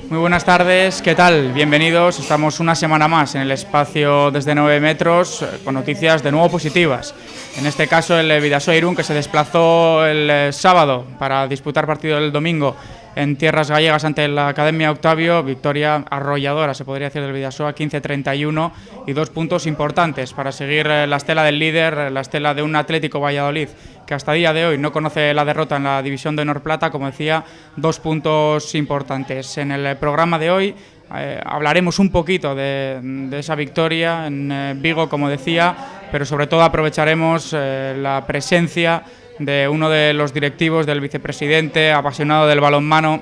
Muy buenas tardes, ¿qué tal? Bienvenidos, estamos una semana más en el espacio desde 9 metros con noticias de nuevo positivas. En este caso el Bidasoa Irún, que se desplazó el sábado para disputar partido el domingo en tierras gallegas ante la Academia Octavio. Victoria arrolladora, se podría decir, del Bidasoa, 15-31, y 2 puntos importantes para seguir la estela del líder, la estela de un Atlético Valladolid que hasta día de hoy no conoce la derrota en la división de Honor Plata. Como decía, 2 puntos importantes. En el programa de hoy hablaremos un poquito de esa victoria en Vigo, como decía, pero sobre todo aprovecharemos la presencia de uno de los directivos, del vicepresidente, apasionado del balonmano,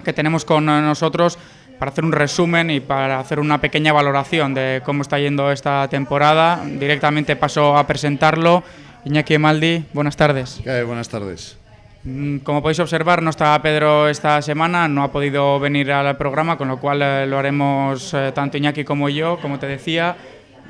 que tenemos con nosotros para hacer un resumen y para hacer una pequeña valoración de cómo está yendo esta temporada. Directamente paso a presentarlo. Iñaki Emaldi, buenas tardes. Buenas tardes. Como podéis observar, no está Pedro esta semana, no ha podido venir al programa, con lo cual lo haremos tanto Iñaki como yo. Como te decía,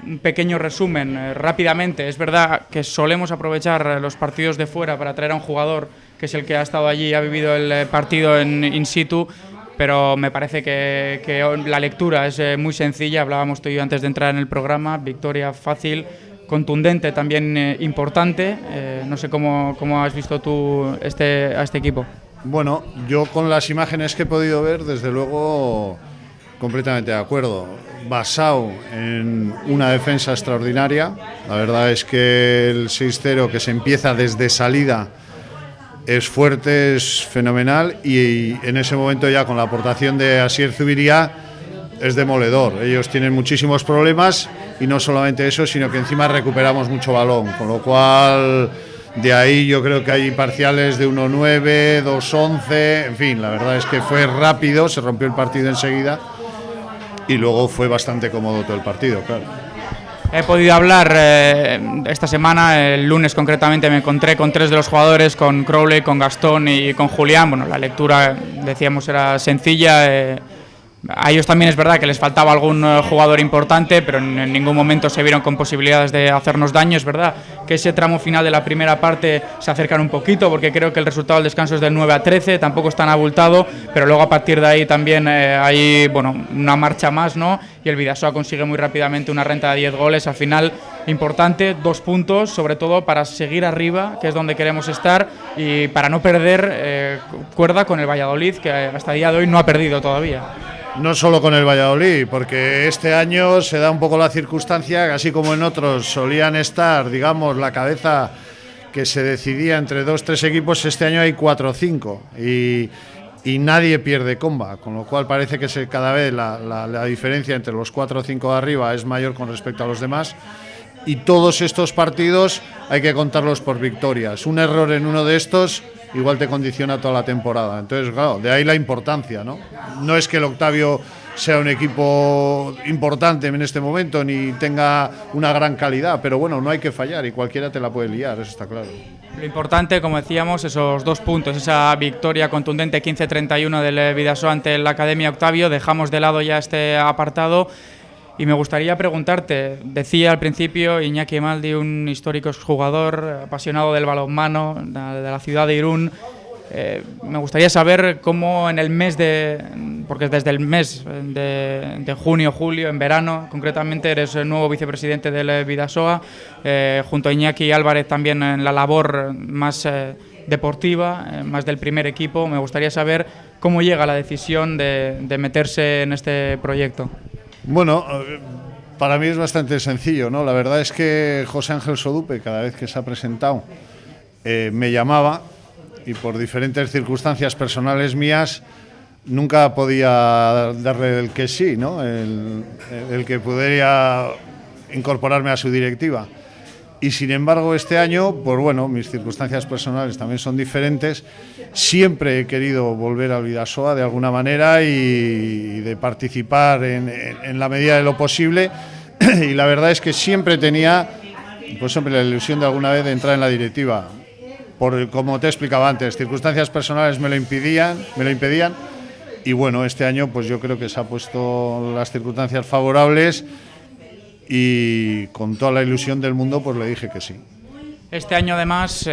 un pequeño resumen rápidamente. Es verdad que solemos aprovechar los partidos de fuera para traer a un jugador que es el que ha estado allí y ha vivido el partido in situ, pero me parece que la lectura es muy sencilla. Hablábamos tú y yo antes de entrar en el programa. Victoria fácil, contundente, también importante. No sé cómo has visto tú a este equipo. Bueno, yo con las imágenes que he podido ver, desde luego, completamente de acuerdo. Basado en una defensa extraordinaria. La verdad es que el 6-0 que se empieza desde salida es fuerte, es fenomenal, y en ese momento ya con la aportación de Asier Zubiría es demoledor. Ellos tienen muchísimos problemas y no solamente eso, sino que encima recuperamos mucho balón, con lo cual de ahí yo creo que hay parciales de 1-9, 2-11, en fin, la verdad es que fue rápido, se rompió el partido enseguida y luego fue bastante cómodo todo el partido, claro. He podido hablar esta semana, el lunes concretamente, me encontré con 3 de los jugadores, con Crowley, con Gastón y con Julián. Bueno, la lectura, decíamos, era sencilla. A ellos también es verdad que les faltaba algún jugador importante, pero en ningún momento se vieron con posibilidades de hacernos daño. Es verdad que ese tramo final de la primera parte se acercan un poquito, porque creo que el resultado del descanso es del 9-13, tampoco es tan abultado, pero luego a partir de ahí también hay una marcha más, ¿no? Y el Bidasoa consigue muy rápidamente una renta de 10 goles. Al final, importante, 2 puntos, sobre todo para seguir arriba, que es donde queremos estar, y para no perder cuerda con el Valladolid, que hasta el día de hoy no ha perdido todavía. No solo con el Valladolid, porque este año se da un poco la circunstancia, así como en otros solían estar, digamos, la cabeza que se decidía entre 2-3 equipos, este año hay 4 o 5 y nadie pierde comba, con lo cual parece que cada vez la diferencia entre los 4 o 5 de arriba es mayor con respecto a los demás, y todos estos partidos hay que contarlos por victorias. Un error en uno de estos igual te condiciona toda la temporada. Entonces, claro, de ahí la importancia, ¿no? No es que el Octavio sea un equipo importante en este momento ni tenga una gran calidad, pero bueno, no hay que fallar y cualquiera te la puede liar, eso está claro. Lo importante, como decíamos, esos 2 puntos, esa victoria contundente 15-31 del Bidasoa ante la Academia Octavio. Dejamos de lado ya este apartado. Y me gustaría preguntarte, decía al principio Iñaki Emaldi, un histórico jugador, apasionado del balonmano, de la ciudad de Irún. Me gustaría saber cómo en el mes porque desde el mes de junio, julio, en verano, concretamente eres el nuevo vicepresidente del Bidasoa, junto a Iñaki Álvarez también en la labor más deportiva, más del primer equipo. Me gustaría saber cómo llega la decisión de meterse en este proyecto. Bueno, para mí es bastante sencillo, ¿no? La verdad es que José Ángel Sodupe, cada vez que se ha presentado, me llamaba, y por diferentes circunstancias personales mías nunca podía darle el que sí, ¿no? El que pudiera incorporarme a su directiva. Y sin embargo este año, pues bueno, mis circunstancias personales también son diferentes. Siempre he querido volver al Bidasoa de alguna manera y de participar en la medida de lo posible. Y la verdad es que siempre tenía, pues siempre la ilusión de alguna vez de entrar en la directiva. Como te explicaba antes, circunstancias personales me lo impedían. Y bueno, este año pues yo creo que se ha puesto las circunstancias favorables y con toda la ilusión del mundo pues le dije que sí. Este año además,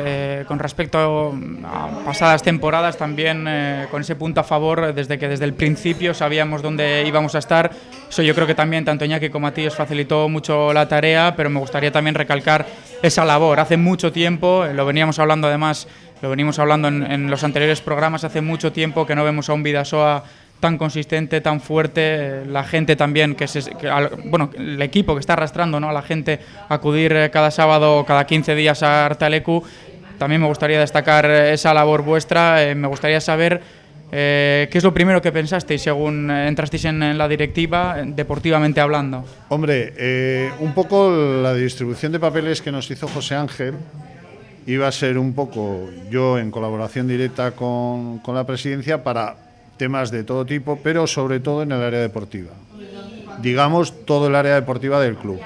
con respecto a pasadas temporadas, también con ese punto a favor, desde el principio sabíamos dónde íbamos a estar. Eso yo creo que también tanto Iñaki como a ti os facilitó mucho la tarea, pero me gustaría también recalcar esa labor. Hace mucho tiempo, lo veníamos hablando además, en los anteriores programas, hace mucho tiempo que no vemos a un Bidasoa tan consistente, tan fuerte, la gente también, el equipo que está arrastrando, ¿no?, a la gente a acudir cada sábado o cada 15 días a Artalecu. También me gustaría destacar esa labor vuestra. Me gustaría saber qué es lo primero que pensasteis según entrasteis en la directiva, deportivamente hablando. Hombre, un poco la distribución de papeles que nos hizo José Ángel iba a ser un poco yo en colaboración directa con la presidencia para temas de todo tipo, pero sobre todo en el área deportiva. Digamos, todo el área deportiva del club.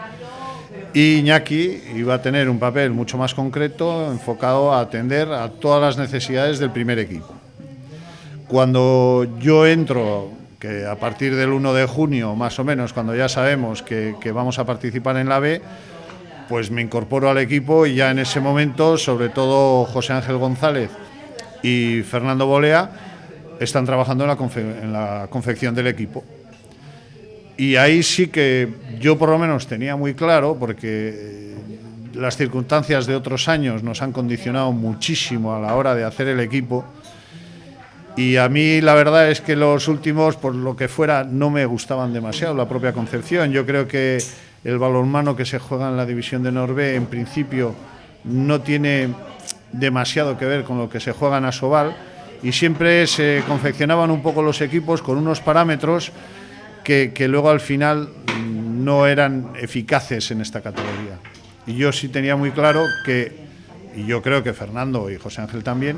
Y Iñaki iba a tener un papel mucho más concreto, enfocado a atender a todas las necesidades del primer equipo. Cuando yo entro, que a partir del 1 de junio, más o menos, cuando ya sabemos que vamos a participar en la B, pues me incorporo al equipo y ya en ese momento, sobre todo José Ángel González y Fernando Bolea, están trabajando en la confección del equipo. Y ahí sí que yo por lo menos tenía muy claro, porque las circunstancias de otros años nos han condicionado muchísimo a la hora de hacer el equipo, y a mí la verdad es que los últimos, por lo que fuera, no me gustaban demasiado la propia concepción. Yo creo que el balonmano que se juega en la división de Honor B en principio no tiene demasiado que ver con lo que se juega en Asobal, y siempre se confeccionaban un poco los equipos con unos parámetros que luego al final no eran eficaces en esta categoría. Y yo sí tenía muy claro que, y yo creo que Fernando y José Ángel también,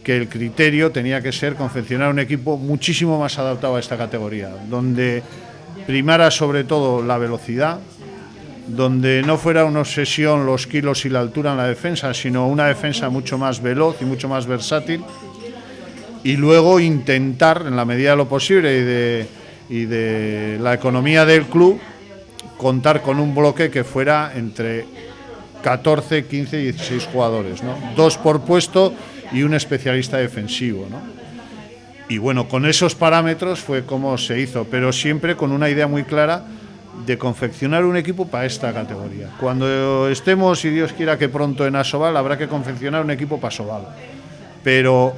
que el criterio tenía que ser confeccionar un equipo muchísimo más adaptado a esta categoría, donde primara sobre todo la velocidad, donde no fuera una obsesión los kilos y la altura en la defensa, sino una defensa mucho más veloz y mucho más versátil. Y luego intentar, en la medida de lo posible y de la economía del club, contar con un bloque que fuera entre 14, 15 y 16 jugadores, ¿no? 2 por puesto y un especialista defensivo, ¿no? Y bueno, con esos parámetros fue como se hizo, pero siempre con una idea muy clara de confeccionar un equipo para esta categoría. Cuando estemos, si Dios quiera que pronto, en Asobal, habrá que confeccionar un equipo para Asobal. Pero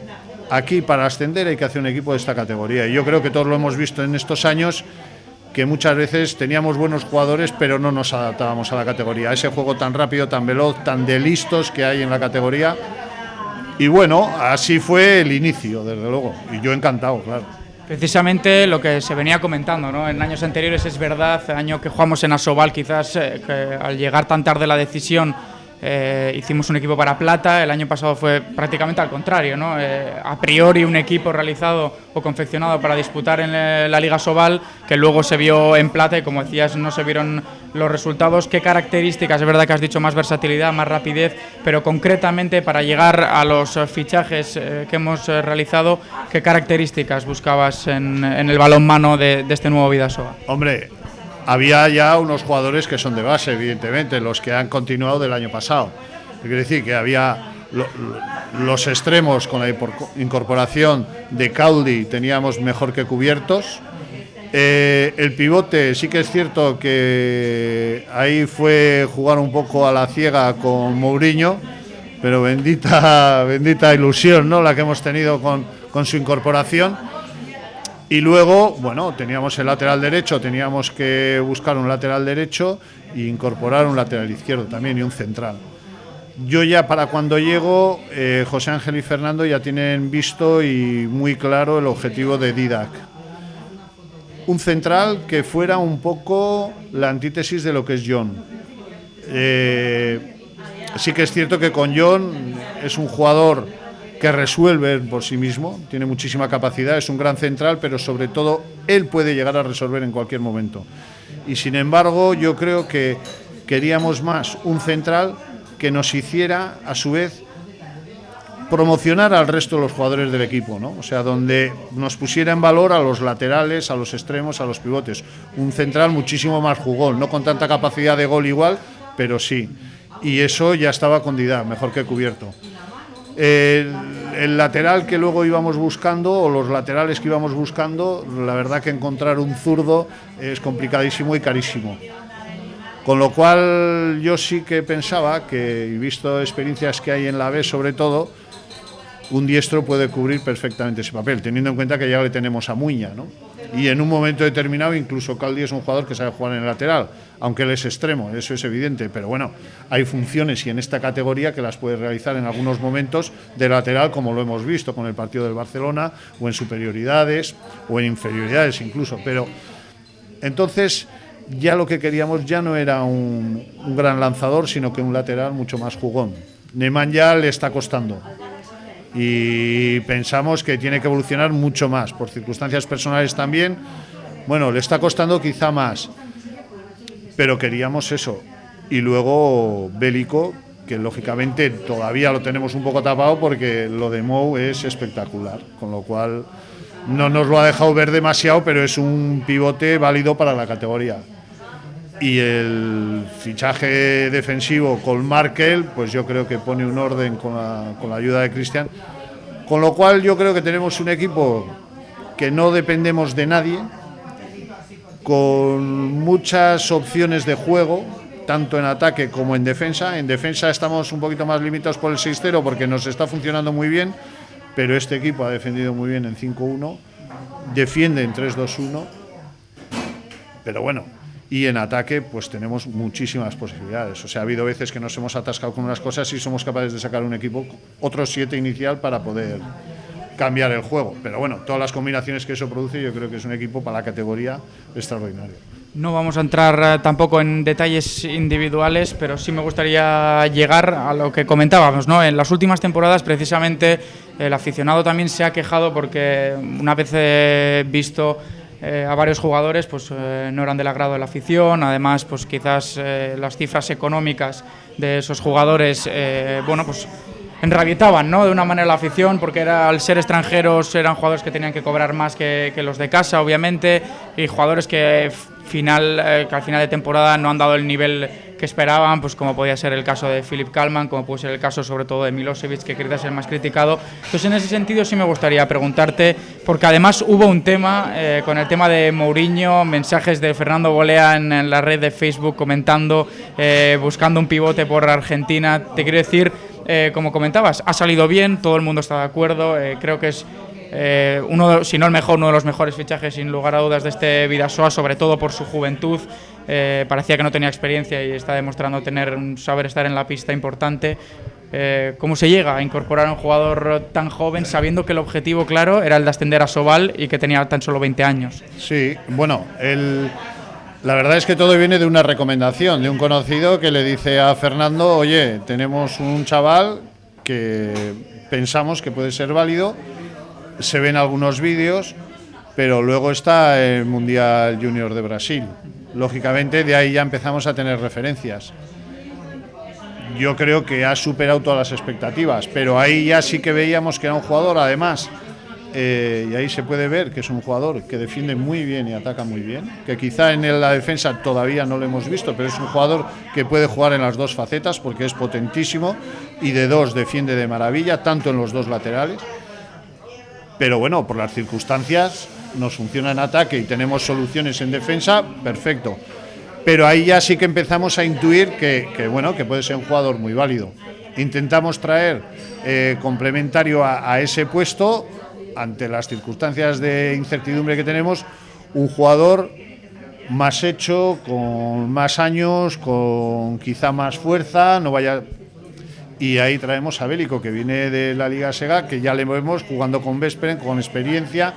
aquí, para ascender, hay que hacer un equipo de esta categoría. Y yo creo que todos lo hemos visto en estos años, que muchas veces teníamos buenos jugadores, pero no nos adaptábamos a la categoría, a ese juego tan rápido, tan veloz, tan de listos que hay en la categoría. Y bueno, así fue el inicio, desde luego. Y yo encantado, claro. Precisamente lo que se venía comentando, ¿no?, en años anteriores, es verdad, el año que jugamos en Asobal, quizás que al llegar tan tarde la decisión, hicimos un equipo para plata. El año pasado fue prácticamente al contrario, ¿no? A priori un equipo realizado o confeccionado para disputar en la Liga Asobal, que luego se vio en plata y, como decías, no se vieron los resultados. ¿Qué características? Es verdad que has dicho más versatilidad, más rapidez, pero concretamente para llegar a los fichajes que hemos realizado, ¿qué características buscabas en el balonmano de este nuevo Bidasoa? Hombre, había ya unos jugadores que son de base, evidentemente, los que han continuado del año pasado. Quiere decir que había los extremos, con la incorporación de Caudi, teníamos mejor que cubiertos. El pivote, sí que es cierto que ahí fue jugar un poco a la ciega con Mourinho, pero bendita ilusión, ¿no?, la que hemos tenido con su incorporación. Y luego, bueno, teníamos el lateral derecho, teníamos que buscar un lateral derecho e incorporar un lateral izquierdo también y un central. Yo ya, para cuando llego, José Ángel y Fernando ya tienen visto y muy claro el objetivo de Didac. Un central que fuera un poco la antítesis de lo que es John. Sí que es cierto que con John es un jugador que resuelve por sí mismo, tiene muchísima capacidad, es un gran central, pero sobre todo él puede llegar a resolver en cualquier momento. Y sin embargo, yo creo que queríamos más un central que nos hiciera, a su vez, promocionar al resto de los jugadores del equipo, ¿no? O sea, donde nos pusiera en valor a los laterales, a los extremos, a los pivotes. Un central muchísimo más jugón, no con tanta capacidad de gol igual, pero sí. y eso ya estaba con Dídac, mejor que cubierto. El lateral que luego íbamos buscando, o los laterales que íbamos buscando, la verdad que encontrar un zurdo es complicadísimo y carísimo. Con lo cual yo sí que pensaba que, y visto experiencias que hay en la B sobre todo, un diestro puede cubrir perfectamente ese papel, teniendo en cuenta que ya le tenemos a Muña, ¿no? Y en un momento determinado incluso Caldi es un jugador que sabe jugar en el lateral, aunque él es extremo, eso es evidente, pero bueno, hay funciones y en esta categoría que las puede realizar en algunos momentos de lateral, como lo hemos visto con el partido del Barcelona, o en superioridades, o en inferioridades incluso, pero entonces ya lo que queríamos ya no era un gran lanzador, sino que un lateral mucho más jugón. Nemanja le está costando y pensamos que tiene que evolucionar mucho más, por circunstancias personales también. Bueno, le está costando quizá más, pero queríamos eso. Y luego Bélico, que lógicamente todavía lo tenemos un poco tapado porque lo de Mou es espectacular, con lo cual no nos lo ha dejado ver demasiado, pero es un pivote válido para la categoría. Y el fichaje defensivo con Markel, pues yo creo que pone un orden con la ayuda de Cristian. Con lo cual yo creo que tenemos un equipo que no dependemos de nadie, con muchas opciones de juego, tanto en ataque como en defensa. En defensa estamos un poquito más limitados por el 6-0 porque nos está funcionando muy bien, pero este equipo ha defendido muy bien en 5-1, defiende en 3-2-1, pero bueno. Y en ataque pues tenemos muchísimas posibilidades. O sea, ha habido veces que nos hemos atascado con unas cosas y somos capaces de sacar un equipo, otro 7 inicial para poder cambiar el juego. Pero bueno, todas las combinaciones que eso produce, yo creo que es un equipo para la categoría extraordinario. No vamos a entrar tampoco en detalles individuales, pero sí me gustaría llegar a lo que comentábamos, ¿no? En las últimas temporadas, precisamente, el aficionado también se ha quejado porque una vez visto a varios jugadores, pues no eran del agrado de la afición. Además, pues quizás las cifras económicas de esos jugadores, bueno, pues enrabietaban, ¿no?, de una manera la afición, porque al ser extranjeros eran jugadores que tenían que cobrar más que los de casa, obviamente, y jugadores que al final de temporada no han dado el nivel que esperaban, pues como podía ser el caso de Philipp Kallman, como puede ser el caso sobre todo de Milosevic, que quizás es el más criticado. Entonces, en ese sentido sí me gustaría preguntarte, porque además hubo un tema con el tema de Mourinho, mensajes de Fernando Bolea en la red de Facebook comentando, buscando un pivote por Argentina. Te quiero decir, como comentabas, ha salido bien, todo el mundo está de acuerdo, creo que es si no el mejor, uno de los mejores fichajes sin lugar a dudas de este Bidasoa, sobre todo por su juventud. Parecía que no tenía experiencia y está demostrando tener un saber estar en la pista importante. ¿Cómo se llega a incorporar a un jugador tan joven sabiendo que el objetivo claro era el de ascender a Sobal y que tenía tan solo 20 años? Sí, bueno, la verdad es que todo viene de una recomendación, de un conocido que le dice a Fernando: oye, tenemos un chaval que pensamos que puede ser válido, se ven algunos vídeos, pero luego está el Mundial Junior de Brasil. Lógicamente, de ahí ya empezamos a tener referencias. Yo creo que ha superado todas las expectativas, pero ahí ya sí que veíamos que era un jugador, además, y ahí se puede ver que es un jugador que defiende muy bien y ataca muy bien, que quizá en la defensa todavía no lo hemos visto, pero es un jugador que puede jugar en las dos facetas porque es potentísimo y de dos defiende de maravilla, tanto en los dos laterales. Pero bueno, por las circunstancias nos funciona en ataque y tenemos soluciones en defensa, perfecto. Pero ahí ya sí que empezamos a intuir que puede ser un jugador muy válido. Intentamos traer complementario a ese puesto, ante las circunstancias de incertidumbre que tenemos, un jugador más hecho, con más años, con quizá más fuerza, no vaya... Y ahí traemos a Bélico, que viene de la Liga Sega, que ya le vemos jugando con Vesperen, con experiencia,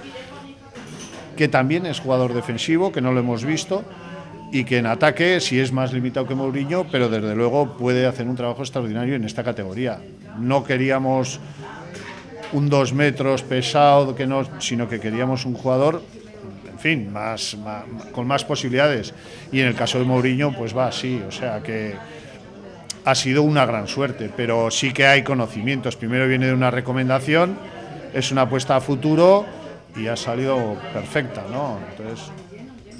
que también es jugador defensivo, que no lo hemos visto, y que en ataque sí es más limitado que Mourinho, pero desde luego puede hacer un trabajo extraordinario en esta categoría. No queríamos un 2 metros pesado, sino que queríamos un jugador, en fin, con más posibilidades. Y en el caso de Mourinho, pues va así, o sea que ha sido una gran suerte, pero sí que hay conocimientos. Primero viene de una recomendación, es una apuesta a futuro y ha salido perfecta, ¿no? Entonces,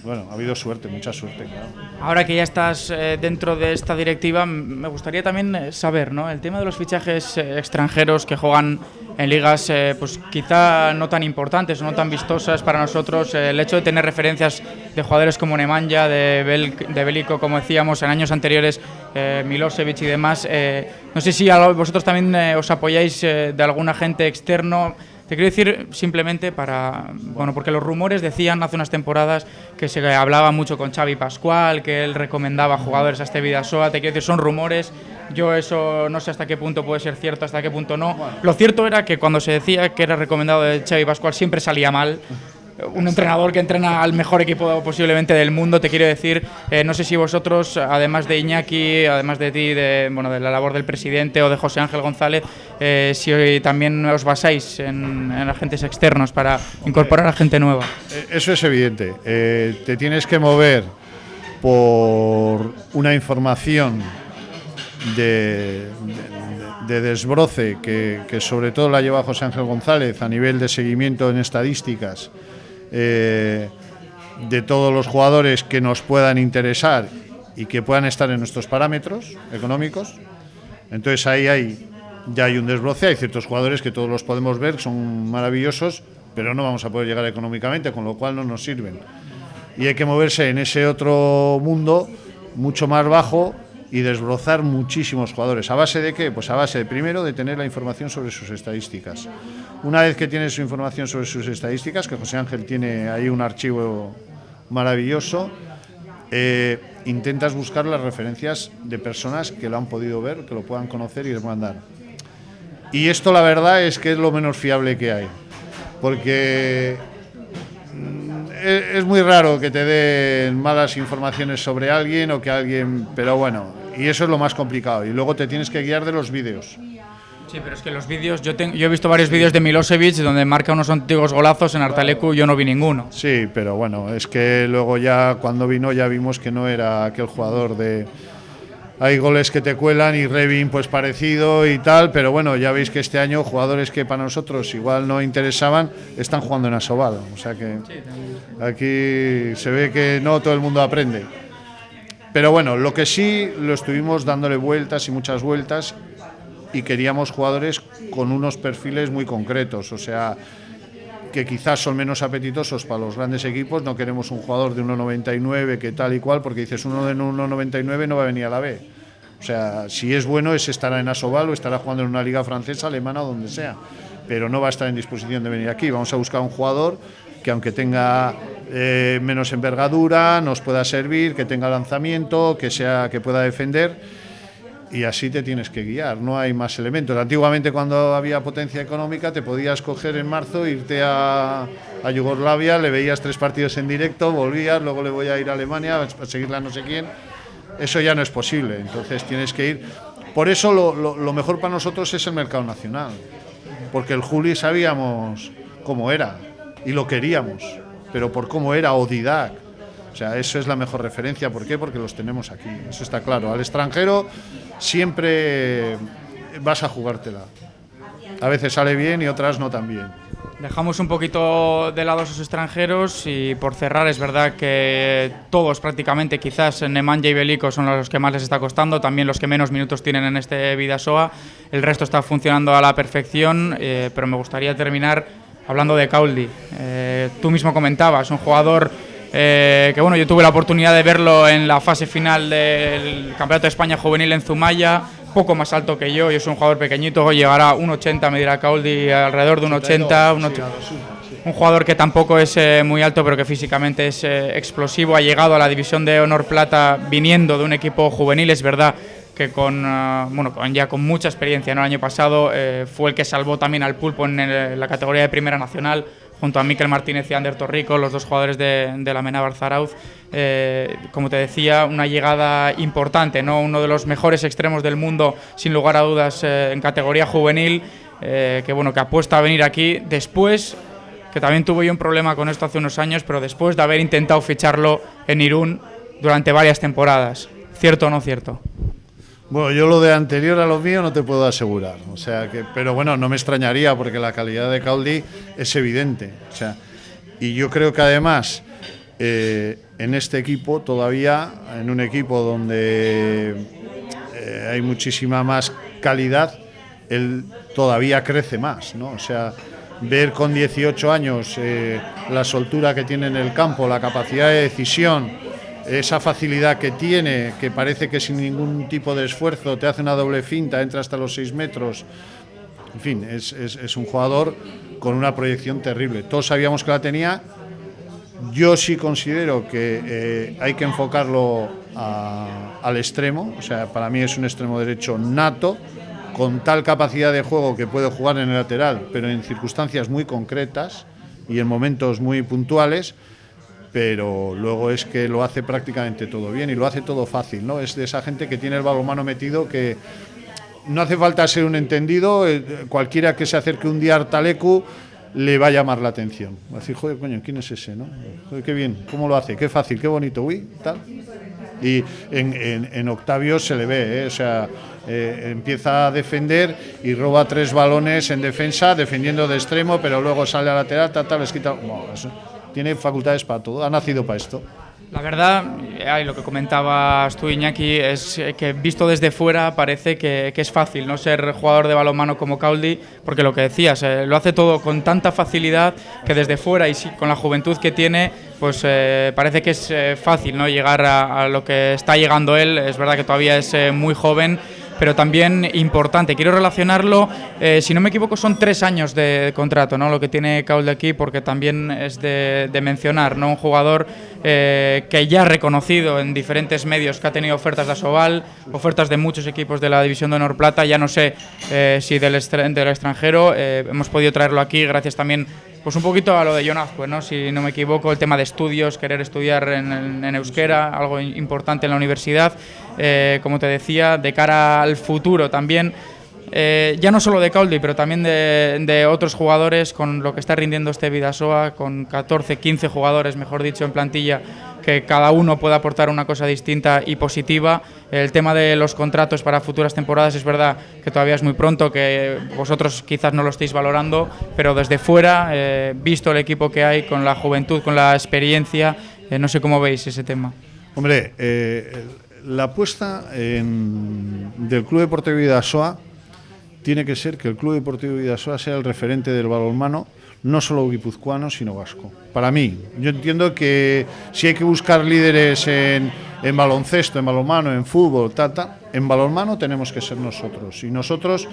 bueno, ha habido suerte, mucha suerte, claro. Ahora que ya estás dentro de esta directiva, me gustaría también saber, ¿no?, el tema de los fichajes extranjeros que juegan en ligas pues quizá no tan importantes o no tan vistosas para nosotros, el hecho de tener referencias de jugadores como Nemanja, de Veliko, como decíamos en años anteriores, Milosevic y demás. No sé si vosotros también os apoyáis de algún agente externo. Te quiero decir simplemente porque los rumores decían hace unas temporadas que se hablaba mucho con Xavi Pascual, que él recomendaba jugadores a este Bidasoa. Te quiero decir, son rumores. Yo eso no sé hasta qué punto puede ser cierto, hasta qué punto no. Lo cierto era que cuando se decía que era recomendado de Xavi Pascual siempre salía mal. Un entrenador que entrena al mejor equipo posiblemente del mundo, te quiero decir, no sé si vosotros, además de Iñaki, además de ti, de la labor del presidente o de José Ángel González, si hoy también os basáis en agentes externos para incorporar a gente nueva. Eso es evidente. Te tienes que mover por una información de desbroce que sobre todo la lleva José Ángel González a nivel de seguimiento en estadísticas, de todos los jugadores que nos puedan interesar y que puedan estar en nuestros parámetros económicos. Entonces ahí ya hay un desbroce. Hay ciertos jugadores que todos los podemos ver, son maravillosos, pero no vamos a poder llegar económicamente, con lo cual no nos sirven. Y hay que moverse en ese otro mundo mucho más bajo y desbrozar muchísimos jugadores. ¿A base de qué? Pues a base, primero, de tener la información sobre sus estadísticas. Una vez que tienes su información sobre sus estadísticas, que José Ángel tiene ahí un archivo maravilloso, intentas buscar las referencias de personas que lo han podido ver, que lo puedan conocer y les puedan dar. Y esto, la verdad, es que es lo menos fiable que hay, porque es muy raro que te den malas informaciones sobre alguien o que alguien... Pero bueno, y eso es lo más complicado. Y luego te tienes que guiar de los vídeos. Sí, pero es que los vídeos... Yo he visto varios vídeos de Milosevic donde marca unos antiguos golazos en Artalecu, yo no vi ninguno. Sí, pero bueno, es que luego ya cuando vino ya vimos que no era aquel jugador de... Hay goles que te cuelan y Revin pues parecido y tal, pero bueno, ya veis que este año jugadores que para nosotros igual no interesaban están jugando en Asobal, o sea que aquí se ve que no todo el mundo aprende. Pero bueno, lo que sí lo estuvimos dándole vueltas y muchas vueltas y queríamos jugadores con unos perfiles muy concretos, o sea, que quizás son menos apetitosos para los grandes equipos. No queremos un jugador de 1,99 que tal y cual, porque dices uno de 1,99 no va a venir a la B. O sea, si es bueno, estará en Asobal o estará jugando en una liga francesa, alemana o donde sea, pero no va a estar en disposición de venir aquí. Vamos a buscar un jugador que, aunque tenga menos envergadura, nos pueda servir, que tenga lanzamiento, que pueda defender. Y así te tienes que guiar, no hay más elementos. Antiguamente, cuando había potencia económica, te podías coger en marzo, irte a Yugoslavia, le veías 3 partidos en directo, volvías, luego le voy a ir a Alemania a seguirle a no sé quién. Eso ya no es posible, entonces tienes que ir. Por eso lo mejor para nosotros es el mercado nacional, porque el Juli sabíamos cómo era y lo queríamos, pero por cómo era, o Didac. O sea, eso es la mejor referencia. ¿Por qué? Porque los tenemos aquí, eso está claro. Al extranjero siempre vas a jugártela. A veces sale bien y otras no tan bien. Dejamos un poquito de lado a esos extranjeros y, por cerrar, es verdad que todos prácticamente, quizás Nemanja y Veliko son los que más les está costando, también los que menos minutos tienen en este Bidasoa. El resto está funcionando a la perfección, pero me gustaría terminar hablando de Cauldi. Tú mismo comentabas, un jugador que bueno, yo tuve la oportunidad de verlo en la fase final del Campeonato de España Juvenil en Zumaya, poco más alto que yo es un jugador pequeñito, llegará a 1,80, me dirá Cauldi, alrededor de 1,80, un jugador que tampoco es muy alto, pero que físicamente es explosivo. Ha llegado a la división de honor plata viniendo de un equipo juvenil, es verdad que con mucha experiencia, ¿no? El año pasado fue el que salvó también al Pulpo en la categoría de Primera Nacional, junto a Miquel Martínez y Ander Torrico, los dos jugadores de la Amenábar Zarauz. Como te decía, una llegada importante, ¿no? Uno de los mejores extremos del mundo, sin lugar a dudas, en categoría juvenil, que apuesta a venir aquí después, que también tuve yo un problema con esto hace unos años, pero después de haber intentado ficharlo en Irún durante varias temporadas. ¿Cierto o no cierto? Bueno, yo lo de anterior a lo mío no te puedo asegurar, o sea que, pero bueno, no me extrañaría porque la calidad de Cauldi es evidente, o sea, y yo creo que además en este equipo todavía, en un equipo donde hay muchísima más calidad, él todavía crece más, ¿no? O sea, ver con 18 años la soltura que tiene en el campo, la capacidad de decisión, esa facilidad que tiene, que parece que sin ningún tipo de esfuerzo te hace una doble finta, entra hasta los 6 metros. En fin, es un jugador con una proyección terrible. Todos sabíamos que la tenía. Yo sí considero que hay que enfocarlo al extremo. O sea, para mí es un extremo derecho nato, con tal capacidad de juego que puede jugar en el lateral, pero en circunstancias muy concretas y en momentos muy puntuales. Pero luego es que lo hace prácticamente todo bien y lo hace todo fácil, ¿no? Es de esa gente que tiene el balonmano metido, que no hace falta ser un entendido, cualquiera que se acerque un día a Artalecu le va a llamar la atención. Va a decir, joder, coño, ¿quién es ese, no? Joder, qué bien, cómo lo hace, qué fácil, qué bonito, uy, tal. Y en Octavio se le ve, o sea, empieza a defender y roba 3 balones en defensa, defendiendo de extremo, pero luego sale a lateral, tal, les quita. No, tiene facultades para todo, ha nacido para esto. La verdad, lo que comentabas tú, Iñaki, es que visto desde fuera parece que es fácil no ser jugador de balonmano como Cauldi, porque lo que decías, lo hace todo con tanta facilidad que desde fuera y con la juventud que tiene, pues parece que es fácil, ¿no?, llegar a lo que está llegando él. Es verdad que todavía es muy joven, pero también importante. Quiero relacionarlo, si no me equivoco, son 3 años de contrato, ¿no?, lo que tiene Cauldi aquí, porque también es de mencionar, ¿no?, un jugador que ya ha reconocido en diferentes medios que ha tenido ofertas de Asobal, ofertas de muchos equipos de la División de Honor Plata, ya no sé si del extranjero. Hemos podido traerlo aquí gracias también, pues un poquito a lo de Jon Azkue, ¿no?, si no me equivoco, el tema de estudios, querer estudiar en euskera, algo importante en la universidad. Como te decía, de cara al futuro también, ya no solo de Cauldi, pero también de otros jugadores, con lo que está rindiendo este Bidasoa, con 14, 15 jugadores, mejor dicho, en plantilla, que cada uno puede aportar una cosa distinta y positiva. El tema de los contratos para futuras temporadas, es verdad que todavía es muy pronto, que vosotros quizás no lo estéis valorando, pero desde fuera, visto el equipo que hay, con la juventud, con la experiencia, no sé cómo veis ese tema. Hombre, la apuesta del Club Deportivo Bidasoa tiene que ser que el Club Deportivo Bidasoa sea el referente del balonmano, no solo guipuzcoano, sino vasco. Para mí, yo entiendo que si hay que buscar líderes en baloncesto, en balonmano, en fútbol, en balonmano tenemos que ser nosotros. Y nosotros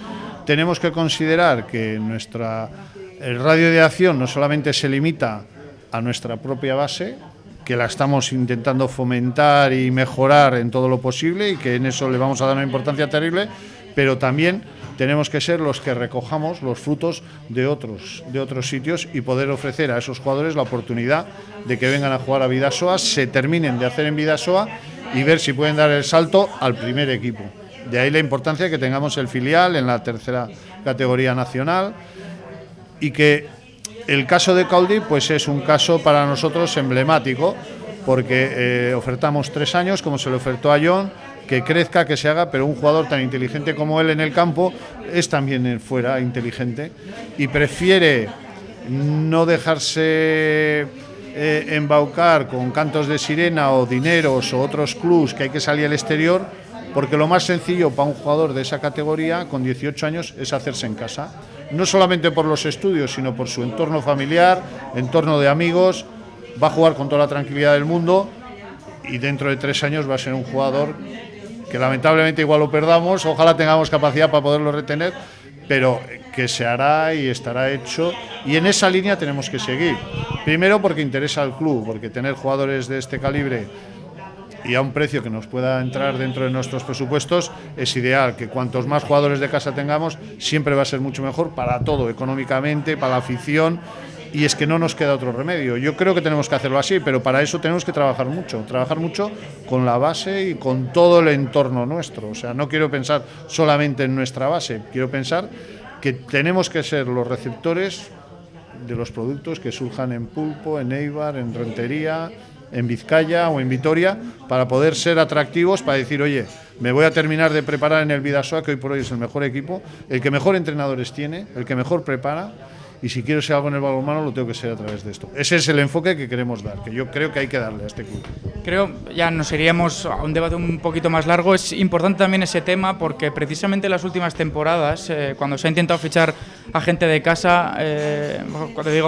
tenemos que considerar que el radio de acción no solamente se limita a nuestra propia base, que la estamos intentando fomentar y mejorar en todo lo posible, y que en eso le vamos a dar una importancia terrible, pero también tenemos que ser los que recojamos los frutos de otros sitios y poder ofrecer a esos jugadores la oportunidad de que vengan a jugar a Bidasoa, se terminen de hacer en Bidasoa y ver si pueden dar el salto al primer equipo. De ahí la importancia de que tengamos el filial en la 3ª categoría nacional, y que el caso de Cauldi pues es un caso para nosotros emblemático, porque ofertamos 3 años, como se le ofertó a Jon, que crezca, que se haga, pero un jugador tan inteligente como él en el campo es también fuera inteligente y prefiere no dejarse embaucar con cantos de sirena o dineros o otros clubs que hay que salir al exterior, porque lo más sencillo para un jugador de esa categoría con 18 años es hacerse en casa, no solamente por los estudios, sino por su entorno familiar, entorno de amigos. Va a jugar con toda la tranquilidad del mundo y dentro de 3 años va a ser un jugador que lamentablemente igual lo perdamos, ojalá tengamos capacidad para poderlo retener, pero que se hará y estará hecho, y en esa línea tenemos que seguir. Primero porque interesa al club, porque tener jugadores de este calibre y a un precio que nos pueda entrar dentro de nuestros presupuestos es ideal. Que cuantos más jugadores de casa tengamos siempre va a ser mucho mejor para todo, económicamente, para la afición, y es que no nos queda otro remedio. Yo creo que tenemos que hacerlo así, pero para eso tenemos que trabajar mucho con la base y con todo el entorno nuestro. O sea, no quiero pensar solamente en nuestra base, quiero pensar que tenemos que ser los receptores de los productos que surjan en Pulpo, en Eibar, en Rentería, en Vizcaya o en Vitoria, para poder ser atractivos, para decir, oye, me voy a terminar de preparar en el Bidasoa, que hoy por hoy es el mejor equipo, el que mejor entrenadores tiene, el que mejor prepara, y si quiero ser algo en el balonmano lo tengo que ser a través de esto. Ese es el enfoque que queremos dar, que yo creo que hay que darle a este club. Creo, ya nos iríamos a un debate un poquito más largo. Es importante también ese tema porque precisamente en las últimas temporadas, cuando se ha intentado fichar a gente de casa,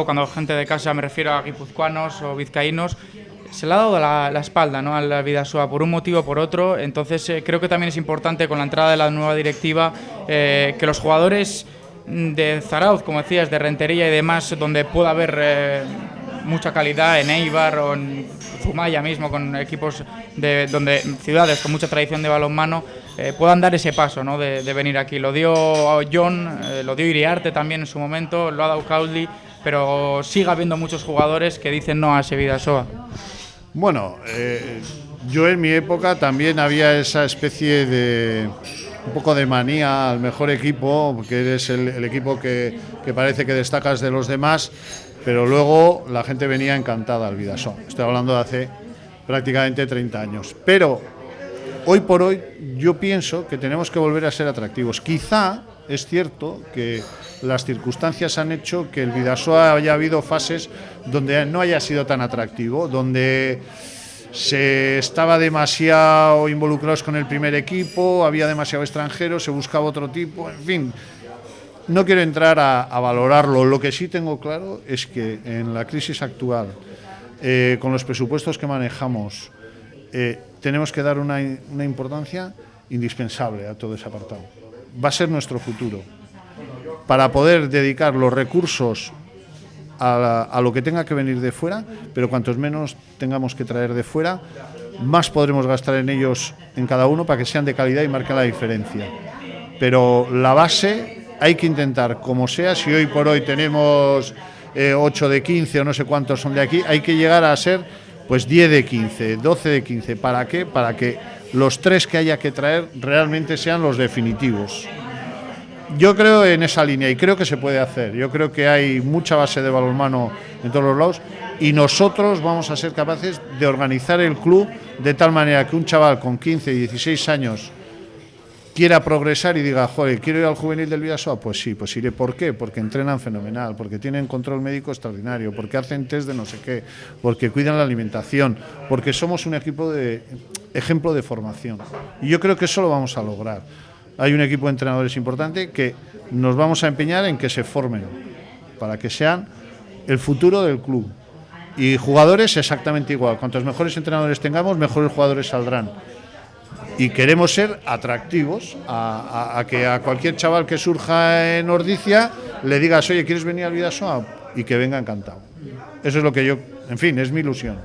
cuando gente de casa me refiero a guipuzcoanos o vizcaínos, se le ha dado la espalda, ¿no?, al Bidasoa por un motivo o por otro. Entonces creo que también es importante con la entrada de la nueva directiva que los jugadores de Zarauz, como decías, de Rentería y demás, donde pueda haber mucha calidad en Eibar o en Zumaya mismo, con equipos de ciudades con mucha tradición de balonmano, puedan dar ese paso, ¿no?, de venir aquí. Lo dio John, lo dio Iriarte también en su momento, lo ha dado Caudli, pero sigue habiendo muchos jugadores que dicen no a ese Bidasoa. Bueno, yo en mi época también había esa especie de un poco de manía al mejor equipo, porque eres el equipo que parece que destacas de los demás, pero luego la gente venía encantada al Bidasoa. Estoy hablando de hace prácticamente 30 años. Pero hoy por hoy yo pienso que tenemos que volver a ser atractivos. Quizá es cierto que las circunstancias han hecho que el Bidasoa haya habido fases donde no haya sido tan atractivo, donde se estaba demasiado involucrados con el primer equipo, había demasiado extranjero, se buscaba otro tipo, en fin. No quiero entrar a valorarlo. Lo que sí tengo claro es que en la crisis actual, con los presupuestos que manejamos, tenemos que dar una importancia indispensable a todo ese apartado. Va a ser nuestro futuro. Para poder dedicar los recursos a lo que tenga que venir de fuera, pero cuantos menos tengamos que traer de fuera, más podremos gastar en ellos, en cada uno, para que sean de calidad y marquen la diferencia. Pero la base hay que intentar, como sea, si hoy por hoy tenemos 8 de 15 o no sé cuántos son de aquí, hay que llegar a ser pues 10 de 15, 12 de 15. ¿Para qué? Para que los 3 que haya que traer realmente sean los definitivos. Yo creo en esa línea y creo que se puede hacer. Yo creo que hay mucha base de balonmano en todos los lados y nosotros vamos a ser capaces de organizar el club de tal manera que un chaval con 15, 16 años quiera progresar y diga, joder, ¿quiero ir al juvenil del Bidasoa? Pues sí, pues iré. ¿Por qué? Porque entrenan fenomenal, porque tienen control médico extraordinario, porque hacen test de no sé qué, porque cuidan la alimentación, porque somos un equipo de ejemplo de formación. Y yo creo que eso lo vamos a lograr. Hay un equipo de entrenadores importante que nos vamos a empeñar en que se formen para que sean el futuro del club. Y jugadores exactamente igual. Cuantos mejores entrenadores tengamos, mejores jugadores saldrán. Y queremos ser atractivos a que a cualquier chaval que surja en Ordicia le digas, oye, ¿quieres venir al Bidasoa? Y que venga encantado. Eso es lo que yo, en fin, es mi ilusión.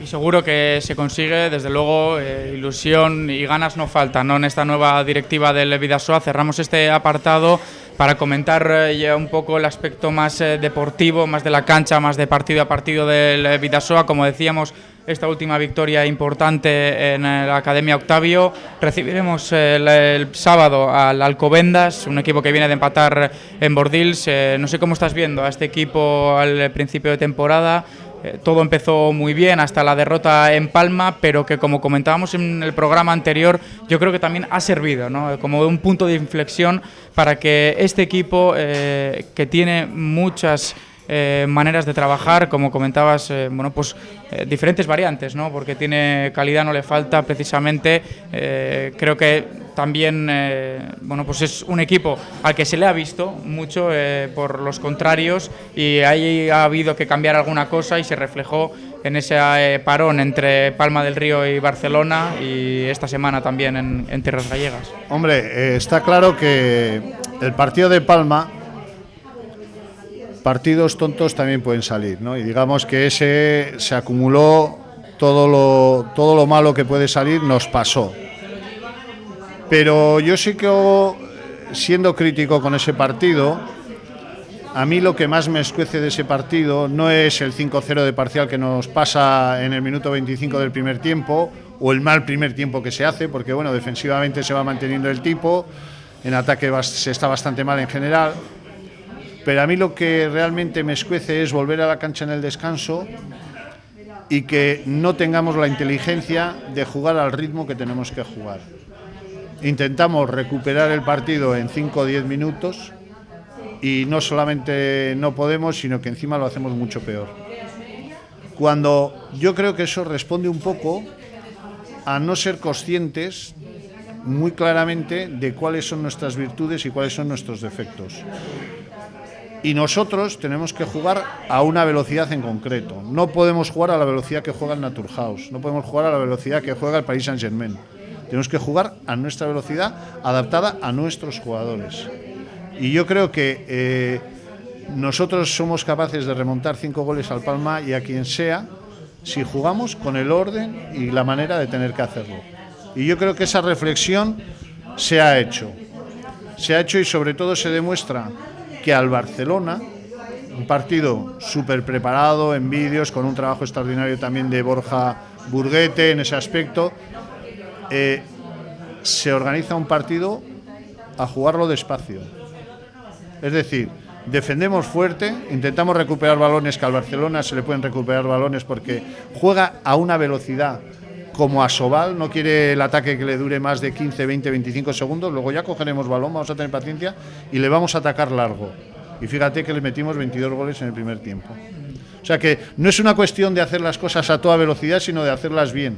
Y seguro que se consigue, desde luego, ilusión y ganas no faltan, ¿no?, en esta nueva directiva del Bidasoa. Cerramos este apartado para comentar ya un poco el aspecto más deportivo, más de la cancha, más de partido a partido del Bidasoa. Como decíamos, esta última victoria importante en la Academia Octavio. Recibiremos el sábado al Alcobendas, un equipo que viene de empatar en Bordils. No sé cómo estás viendo a este equipo al principio de temporada. Todo empezó muy bien hasta la derrota en Palma, pero que, como comentábamos en el programa anterior, yo creo que también ha servido, ¿no?, como un punto de inflexión para que este equipo, que tiene muchas maneras de trabajar, como comentabas, diferentes variantes, ¿no?, porque tiene calidad, no le falta precisamente. Creo que también es un equipo al que se le ha visto mucho por los contrarios, y ahí ha habido que cambiar alguna cosa y se reflejó en ese parón entre Palma del Río y Barcelona, y esta semana también en tierras gallegas. Hombre, está claro que el partido de Palma, partidos tontos también pueden salir, ¿no? Y digamos que ese se acumuló, todo lo malo que puede salir nos pasó. Pero yo sí que, siendo crítico con ese partido, a mí lo que más me escuece de ese partido no es el 5-0 de parcial que nos pasa en el minuto 25 del primer tiempo, o el mal primer tiempo que se hace, porque bueno, defensivamente se va manteniendo el tipo, en ataque se está bastante mal en general. Pero a mí lo que realmente me escuece es volver a la cancha en el descanso y que no tengamos la inteligencia de jugar al ritmo que tenemos que jugar. Intentamos recuperar el partido en 5 o 10 minutos y no solamente no podemos, sino que encima lo hacemos mucho peor. Cuando yo creo que eso responde un poco a no ser conscientes muy claramente de cuáles son nuestras virtudes y cuáles son nuestros defectos. Y nosotros tenemos que jugar a una velocidad en concreto. No podemos jugar a la velocidad que juega el Naturhaus, no podemos jugar a la velocidad que juega el Paris Saint-Germain. Tenemos que jugar a nuestra velocidad adaptada a nuestros jugadores. Y yo creo que nosotros somos capaces de remontar 5 goles al Palma y a quien sea, si jugamos con el orden y la manera de tener que hacerlo. Y yo creo que esa reflexión se ha hecho. Se ha hecho y sobre todo se demuestra que al Barcelona, un partido súper preparado en vídeos, con un trabajo extraordinario también de Borja Burguete en ese aspecto, se organiza un partido a jugarlo despacio. Es decir, defendemos fuerte, intentamos recuperar balones, que al Barcelona se le pueden recuperar balones porque juega a una velocidad como a Sobal, no quiere el ataque que le dure más de 15, 20, 25 segundos, luego ya cogeremos balón, vamos a tener paciencia y le vamos a atacar largo. Y fíjate que le metimos 22 goles en el primer tiempo. O sea que no es una cuestión de hacer las cosas a toda velocidad, sino de hacerlas bien.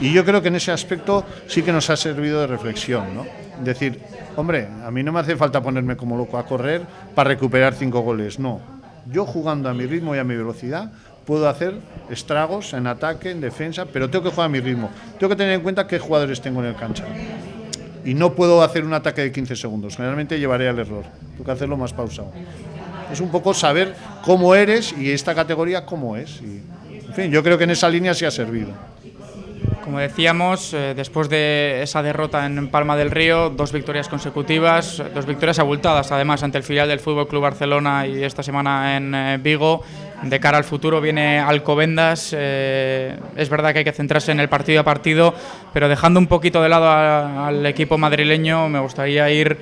Y yo creo que en ese aspecto sí que nos ha servido de reflexión, ¿no? Decir, hombre, a mí no me hace falta ponerme como loco a correr para recuperar 5 goles, no. Yo jugando a mi ritmo y a mi velocidad puedo hacer estragos en ataque, en defensa, pero tengo que jugar a mi ritmo. Tengo que tener en cuenta qué jugadores tengo en el cancha. Y no puedo hacer un ataque de 15 segundos. Generalmente llevaré al error. Tengo que hacerlo más pausado. Es un poco saber cómo eres y esta categoría cómo es. Y, en fin, yo creo que en esa línea sí ha servido. Como decíamos, después de esa derrota en Palma del Río, 2 victorias consecutivas, 2 victorias abultadas además ante el filial del FC Barcelona y esta semana en Vigo. De cara al futuro viene Alcobendas, es verdad que hay que centrarse en el partido a partido, pero dejando un poquito de lado al equipo madrileño, me gustaría ir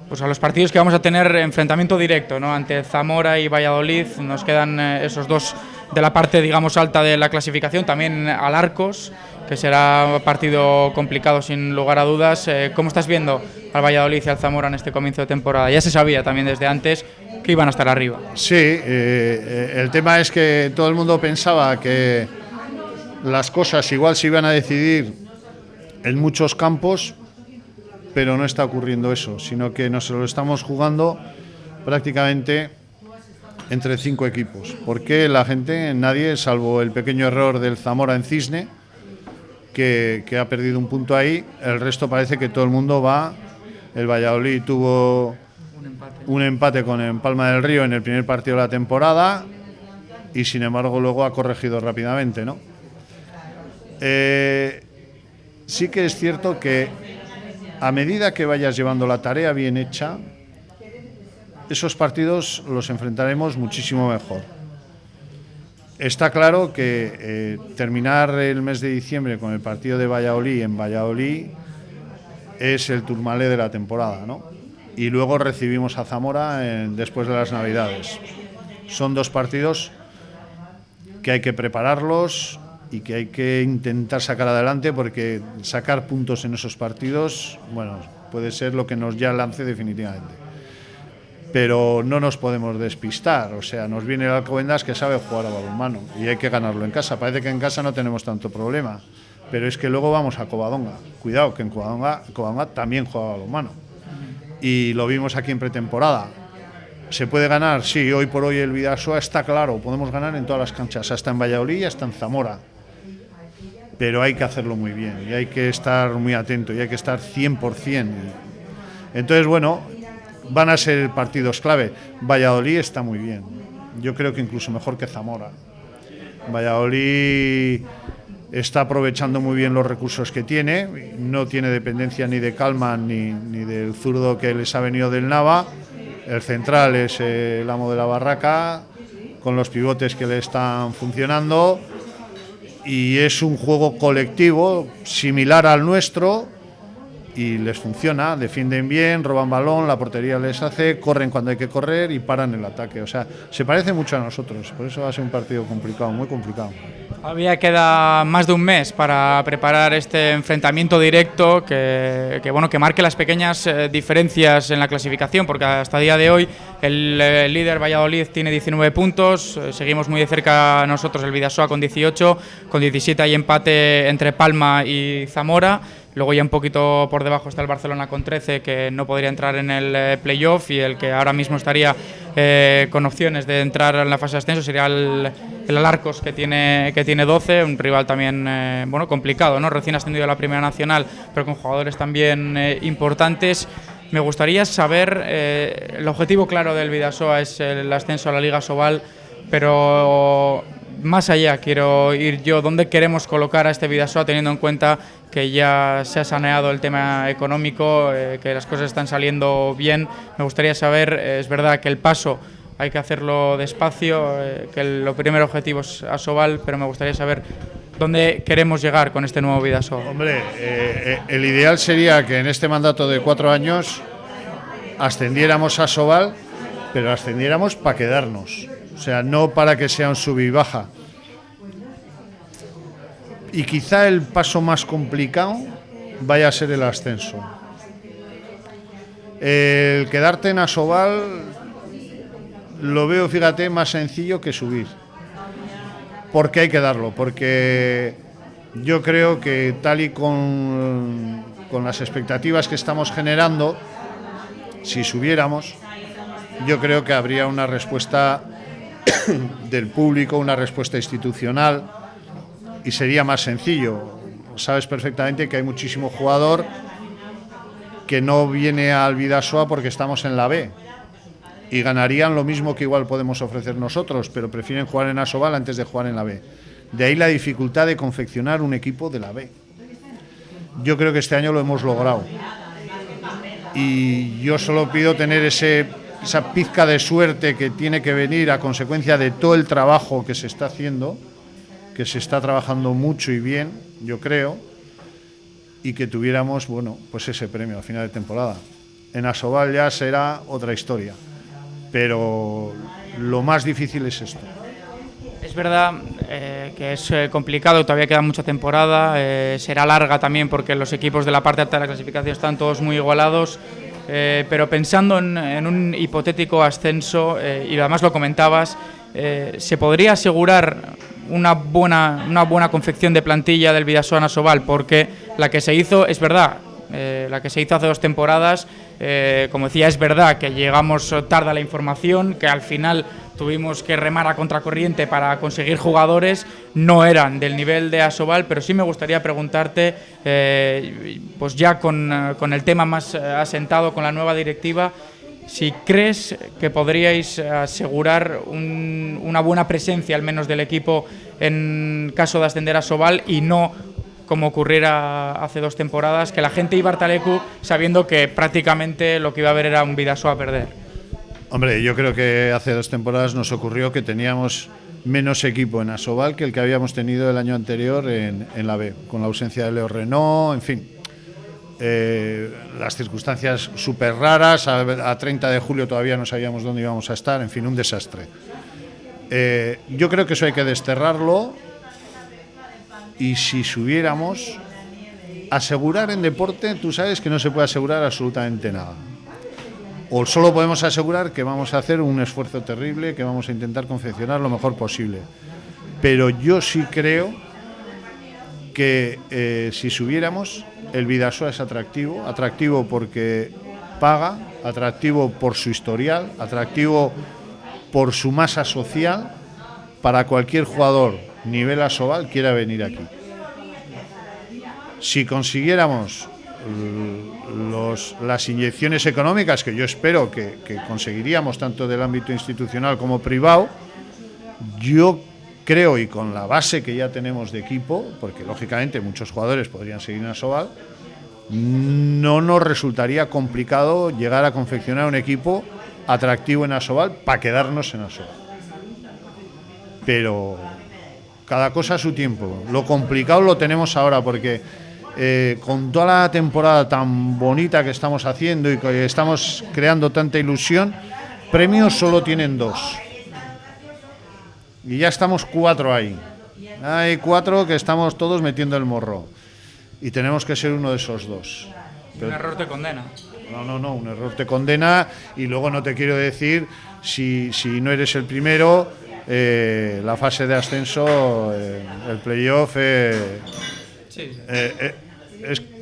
pues a los partidos que vamos a tener enfrentamiento directo, ¿no? Ante Zamora y Valladolid. Nos quedan esos 2 de la parte, digamos, alta de la clasificación, también al Arcos, que será un partido complicado sin lugar a dudas. ¿Cómo estás viendo al Valladolid y al Zamora en este comienzo de temporada? Ya se sabía también desde antes que iban a estar arriba. Sí, el tema es que todo el mundo pensaba que las cosas igual se iban a decidir en muchos campos, pero no está ocurriendo eso, sino que nos lo estamos jugando prácticamente entre 5 equipos. Porque la gente, nadie, salvo el pequeño error del Zamora en Cisne, que ha perdido un punto ahí, el resto parece que todo el mundo va. El Valladolid tuvo un empate con el Palma del Río en el primer partido de la temporada y sin embargo luego ha corregido rápidamente, ¿no? Sí que es cierto que a medida que vayas llevando la tarea bien hecha, esos partidos los enfrentaremos muchísimo mejor. Está claro que terminar el mes de diciembre con el partido de Valladolid en Valladolid es el turmalé de la temporada, ¿no? Y luego recibimos a Zamora después de las Navidades. Son 2 partidos que hay que prepararlos y que hay que intentar sacar adelante, porque sacar puntos en esos partidos, bueno, puede ser lo que nos ya lance definitivamente. Pero no nos podemos despistar, o sea, nos viene el Alcobendas que sabe jugar a balonmano y hay que ganarlo en casa. Parece que en casa no tenemos tanto problema, pero es que luego vamos a Covadonga. Cuidado, que en Covadonga también juega a balonmano. Y lo vimos aquí en pretemporada. ¿Se puede ganar? Sí, hoy por hoy el Bidasoa está claro, podemos ganar en todas las canchas, hasta en Valladolid y hasta en Zamora. Pero hay que hacerlo muy bien y hay que estar muy atento y hay que estar 100%. Entonces, bueno, van a ser partidos clave. Valladolid está muy bien, yo creo que incluso mejor que Zamora. Valladolid está aprovechando muy bien los recursos que tiene, no tiene dependencia ni de Kalman ni del zurdo que les ha venido del Nava. El central es el amo de la barraca, con los pivotes que le están funcionando, y es un juego colectivo similar al nuestro y les funciona, defienden bien, roban balón, la portería les hace, corren cuando hay que correr y paran el ataque. O sea, se parece mucho a nosotros, por eso va a ser un partido complicado, muy complicado. Todavía queda más de un mes para preparar este enfrentamiento directo que marque las pequeñas diferencias en la clasificación, porque hasta el día de hoy el líder Valladolid tiene 19 puntos, seguimos muy de cerca nosotros el Bidasoa con 18, con 17 hay empate entre Palma y Zamora. Luego ya un poquito por debajo está el Barcelona con 13, que no podría entrar en el playoff, y el que ahora mismo estaría con opciones de entrar en la fase de ascenso sería el Alarcos, que tiene 12, un rival también complicado, ¿no? Recién ascendido a la Primera Nacional, pero con jugadores también importantes. Me gustaría saber, el objetivo claro del Bidasoa es el ascenso a la Liga Sobal, pero más allá quiero ir yo, ¿dónde queremos colocar a este Bidasoa teniendo en cuenta que ya se ha saneado el tema económico, que las cosas están saliendo bien? Me gustaría saber, es verdad que el paso hay que hacerlo despacio, que el primer objetivo es Asobal, pero me gustaría saber dónde queremos llegar con este nuevo Bidasoa. Hombre, el ideal sería que en este mandato de 4 años ascendiéramos a Asobal, pero ascendiéramos para quedarnos. O sea, no para que sea un sub y baja. Y quizá el paso más complicado vaya a ser el ascenso. El quedarte en Asobal lo veo, fíjate, más sencillo que subir. ¿Por qué hay que darlo? Porque yo creo que tal y con las expectativas que estamos generando, si subiéramos, yo creo que habría una respuesta del público, una respuesta institucional, y sería más sencillo. Sabes perfectamente que hay muchísimo jugador que no viene al Bidasoa porque estamos en la B y ganarían lo mismo que igual podemos ofrecer nosotros, pero prefieren jugar en Asobal antes de jugar en la B. De ahí la dificultad de confeccionar un equipo de la B. Yo creo que este año lo hemos logrado y yo solo pido tener esa pizca de suerte que tiene que venir a consecuencia de todo el trabajo que se está haciendo, que se está trabajando mucho y bien, yo creo, y que tuviéramos, pues ese premio a final de temporada. En Asobal ya será otra historia, pero lo más difícil es esto. Es verdad que es complicado, todavía queda mucha temporada, será larga también porque los equipos de la parte alta de la clasificación están todos muy igualados. Pero pensando en un hipotético ascenso, y además lo comentabas, ¿se podría asegurar una buena confección de plantilla del Bidasoa en Asobal? Porque la que se hizo, es verdad, la que se hizo hace 2 temporadas, como decía, es verdad que llegamos tarde a la información, que al final tuvimos que remar a contracorriente para conseguir jugadores, no eran del nivel de Asobal, pero sí me gustaría preguntarte, pues ya con el tema más asentado, con la nueva directiva, si crees que podríais asegurar una buena presencia al menos del equipo en caso de ascender a Asobal, y no como ocurriera hace 2 temporadas, que la gente iba a Artalecu sabiendo que prácticamente lo que iba a haber era un Bidasoa a perder. Hombre, yo creo que hace 2 temporadas nos ocurrió que teníamos menos equipo en Asobal que el que habíamos tenido el año anterior en la B, con la ausencia de Leo Renault, en fin. Las circunstancias súper raras, a 30 de julio todavía no sabíamos dónde íbamos a estar, en fin, un desastre. Yo creo que eso hay que desterrarlo, y si subiéramos, asegurar en deporte, tú sabes que no se puede asegurar absolutamente nada. O solo podemos asegurar que vamos a hacer un esfuerzo terrible, que vamos a intentar confeccionar lo mejor posible. Pero yo sí creo que si subiéramos, el Bidasoa es atractivo porque paga, atractivo por su historial, atractivo por su masa social, para cualquier jugador nivel Asobal quiera venir aquí. Si consiguiéramos las inyecciones económicas, que yo espero que conseguiríamos tanto del ámbito institucional como privado, yo creo, y con la base que ya tenemos de equipo, porque lógicamente muchos jugadores podrían seguir en Asobal, no nos resultaría complicado llegar a confeccionar un equipo atractivo en Asobal para quedarnos en Asobal. Pero cada cosa a su tiempo. Lo complicado lo tenemos ahora, porque con toda la temporada tan bonita que estamos haciendo y que estamos creando tanta ilusión, premios solo tienen 2. Y ya estamos 4 ahí. Hay 4 que estamos todos metiendo el morro y tenemos que ser uno de esos 2. Un error te condena. No, un error te condena y luego no te quiero decir si no eres el primero, la fase de ascenso, el playoff,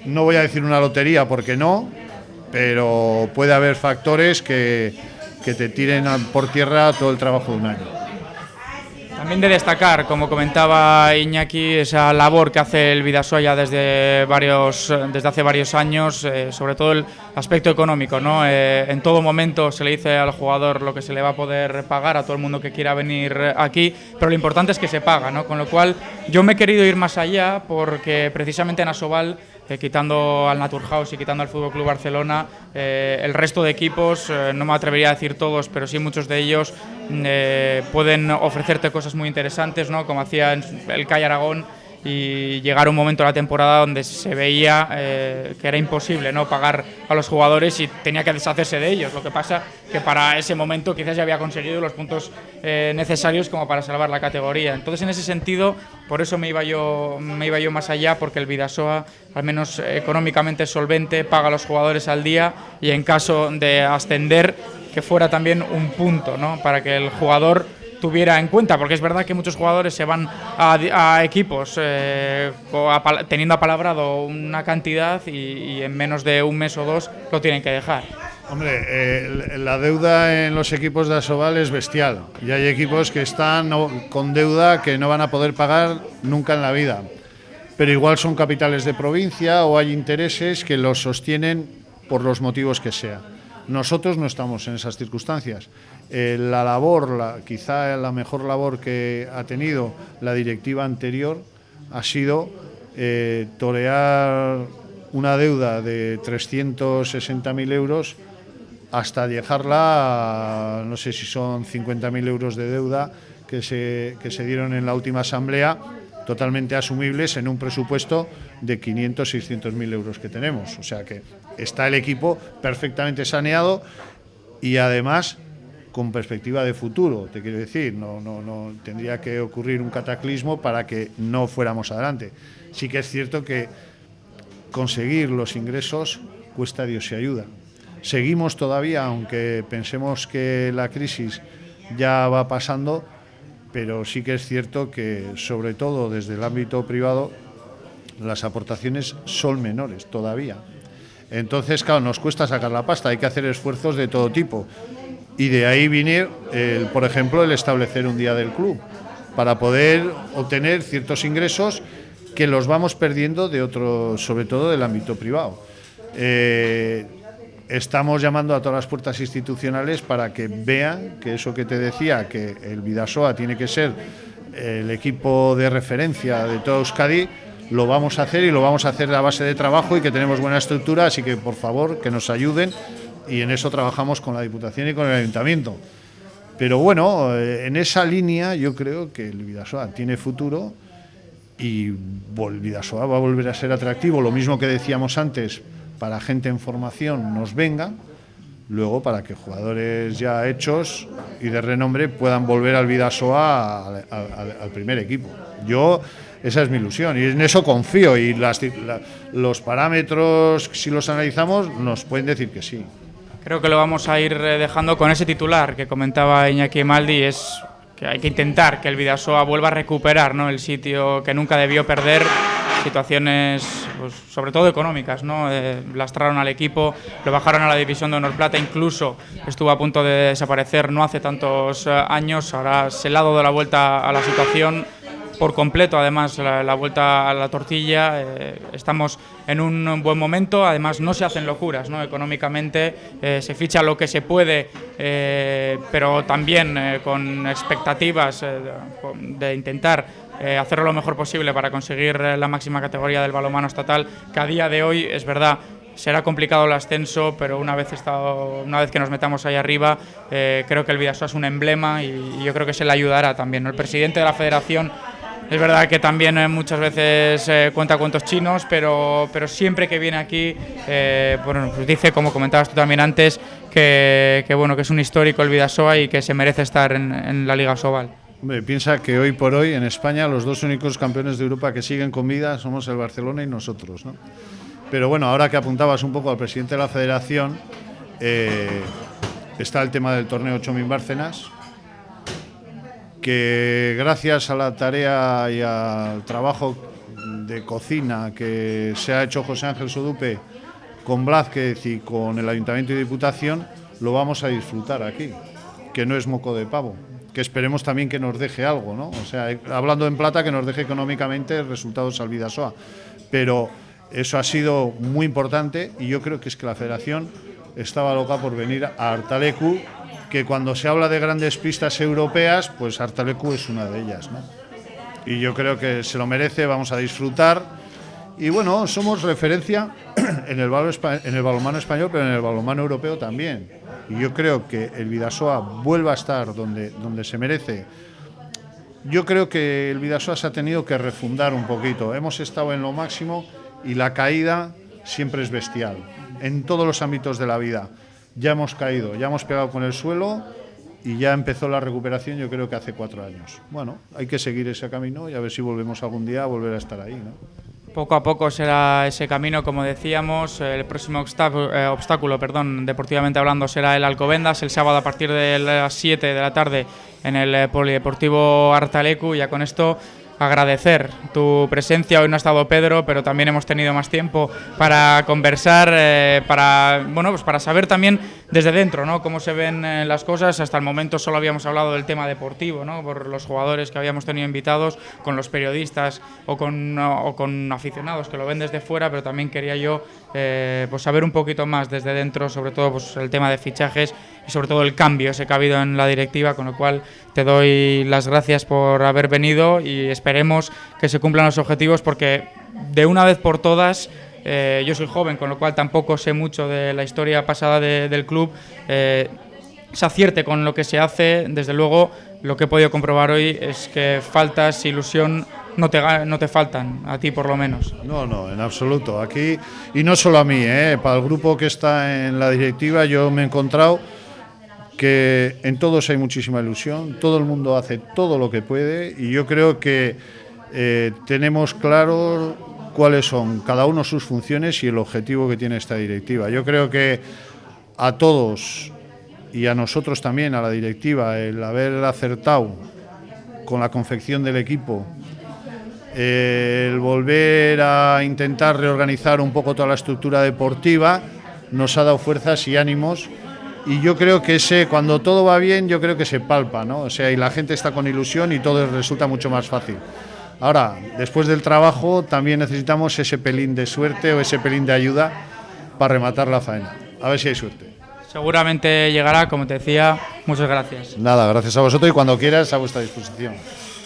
no voy a decir una lotería porque no, pero puede haber factores que te tiren por tierra todo el trabajo de un año. También de destacar, como comentaba Iñaki, esa labor que hace el Bidasoa ya desde hace varios años, sobre todo el aspecto económico, ¿no? En todo momento se le dice al jugador lo que se le va a poder pagar a todo el mundo que quiera venir aquí, pero lo importante es que se paga, ¿no? Con lo cual yo me he querido ir más allá porque precisamente en Asobal, quitando al Naturhaus y quitando al Fútbol Club Barcelona, el resto de equipos, no me atrevería a decir todos, pero sí muchos de ellos pueden ofrecerte cosas muy interesantes, ¿no? Como hacía el CAI Aragón, y llegar a un momento de la temporada donde se veía que era imposible, ¿no?, pagar a los jugadores y tenía que deshacerse de ellos. Lo que pasa que para ese momento quizás ya había conseguido los puntos necesarios como para salvar la categoría. Entonces, en ese sentido, por eso me iba yo más allá, porque el Bidasoa, al menos económicamente solvente, paga a los jugadores al día, y en caso de ascender, que fuera también un punto, ¿no?, para que el jugador tuviera en cuenta, porque es verdad que muchos jugadores se van a equipos teniendo apalabrado una cantidad y en menos de un mes o 2 lo tienen que dejar. Hombre, la deuda en los equipos de Asobal es bestial y hay equipos que están con deuda que no van a poder pagar nunca en la vida, pero igual son capitales de provincia o hay intereses que los sostienen por los motivos que sea. Nosotros no estamos en esas circunstancias. La labor, quizá la mejor labor que ha tenido la directiva anterior ha sido torear una deuda de 360.000 euros hasta dejarla a, no sé si son 50.000 euros de deuda que se dieron en la última asamblea, totalmente asumibles en un presupuesto de 500-600.000 euros que tenemos. O sea que está el equipo perfectamente saneado y además con perspectiva de futuro, te quiero decir, no tendría que ocurrir un cataclismo para que no fuéramos adelante. Sí que es cierto que conseguir los ingresos cuesta Dios y ayuda. Seguimos todavía, aunque pensemos que la crisis ya va pasando, pero sí que es cierto que, sobre todo desde el ámbito privado, las aportaciones son menores todavía. Entonces, claro, nos cuesta sacar la pasta, hay que hacer esfuerzos de todo tipo. Y de ahí viene, por ejemplo, el establecer un día del club, para poder obtener ciertos ingresos que los vamos perdiendo de otros, sobre todo del ámbito privado. Estamos llamando a todas las puertas institucionales para que vean que eso que te decía, que el Bidasoa tiene que ser el equipo de referencia de toda Euskadi, lo vamos a hacer y lo vamos a hacer a base de trabajo y que tenemos buena estructura, así que por favor que nos ayuden y en eso trabajamos con la Diputación y con el Ayuntamiento. Pero bueno, en esa línea yo creo que el Bidasoa tiene futuro y el Bidasoa va a volver a ser atractivo, lo mismo que decíamos antes, para gente en formación nos venga, luego para que jugadores ya hechos y de renombre puedan volver al Bidasoa al primer equipo. Esa es mi ilusión y en eso confío y los parámetros, si los analizamos, nos pueden decir que sí. Creo que lo vamos a ir dejando con ese titular que comentaba Iñaki Emaldi, es que hay que intentar que el Bidasoa vuelva a recuperar, ¿no?, el sitio que nunca debió perder. Situaciones, pues, sobre todo económicas, ¿no? Lastraron al equipo, lo bajaron a la división de honor plata, incluso estuvo a punto de desaparecer no hace tantos años. Ahora se le ha dado la vuelta a la situación por completo, además la vuelta a la tortilla. Estamos en un buen momento, además no se hacen locuras, ¿no?, económicamente, se ficha lo que se puede, pero también con expectativas de intentar hacerlo lo mejor posible para conseguir la máxima categoría del balonmano estatal, que a día de hoy, es verdad, será complicado el ascenso, pero una vez que nos metamos ahí arriba, creo que el Bidasoa es un emblema y yo creo que se le ayudará también, ¿no? El presidente de la federación, es verdad que también muchas veces cuenta cuentos chinos, pero siempre que viene aquí, pues dice, como comentabas tú también antes, que es un histórico el Bidasoa y que se merece estar en la Liga Asobal. Hombre, piensa que hoy por hoy en España los dos únicos campeones de Europa que siguen con vida somos el Barcelona y nosotros, ¿no? Pero bueno, ahora que apuntabas un poco al presidente de la federación, está el tema del torneo 8000 Bárcenas, que gracias a la tarea y al trabajo de cocina que se ha hecho José Ángel Sodupe con Blázquez y con el Ayuntamiento y Diputación, lo vamos a disfrutar aquí, que no es moco de pavo, que esperemos también que nos deje algo, ¿no? O sea, hablando en plata, que nos deje económicamente resultados al Bidasoa, pero eso ha sido muy importante y yo creo que es que la federación estaba loca por venir a Artalecu, que cuando se habla de grandes pistas europeas, pues Artalecu es una de ellas, ¿no? Y yo creo que se lo merece, vamos a disfrutar. Y bueno, somos referencia en el balonmano español, pero en el balonmano europeo también. Y yo creo que el Bidasoa vuelva a estar donde se merece. Yo creo que el Bidasoa se ha tenido que refundar un poquito. Hemos estado en lo máximo y la caída siempre es bestial, en todos los ámbitos de la vida. Ya hemos caído, ya hemos pegado con el suelo y ya empezó la recuperación, yo creo que hace 4 años. Bueno, hay que seguir ese camino y a ver si volvemos algún día a volver a estar ahí, ¿no? Poco a poco será ese camino, como decíamos. El próximo obstáculo, deportivamente hablando, será el Alcobendas, el sábado a partir de las 7 de la tarde en el Polideportivo Artalecu. Ya con esto agradecer tu presencia. Hoy no ha estado Pedro, pero también hemos tenido más tiempo para conversar, para saber también desde dentro, ¿no?, cómo se ven las cosas. Hasta el momento solo habíamos hablado del tema deportivo, ¿no?, por los jugadores que habíamos tenido invitados, con los periodistas o con aficionados que lo ven desde fuera, pero también quería yo saber un poquito más desde dentro, sobre todo el tema de fichajes y sobre todo el cambio ese que ha habido en la directiva, con lo cual te doy las gracias por haber venido y esperemos que se cumplan los objetivos, porque de una vez por todas, yo soy joven, con lo cual tampoco sé mucho de la historia pasada del club, se acierte con lo que se hace. Desde luego, lo que he podido comprobar hoy es que faltas, ilusión, no te faltan, a ti por lo menos. No, en absoluto. Aquí, y no solo a mí, para el grupo que está en la directiva, yo me he encontrado que en todos hay muchísima ilusión, todo el mundo hace todo lo que puede y yo creo que tenemos claro cuáles son cada uno sus funciones y el objetivo que tiene esta directiva. Yo creo que a todos y a nosotros también, a la directiva, el haber acertado con la confección del equipo, el volver a intentar reorganizar un poco toda la estructura deportiva, nos ha dado fuerzas y ánimos. Y yo creo que cuando todo va bien, yo creo que se palpa, ¿no? O sea, y la gente está con ilusión y todo resulta mucho más fácil. Ahora, después del trabajo, también necesitamos ese pelín de suerte o ese pelín de ayuda para rematar la faena. A ver si hay suerte. Seguramente llegará, como te decía. Muchas gracias. Nada, gracias a vosotros y cuando quieras, a vuestra disposición.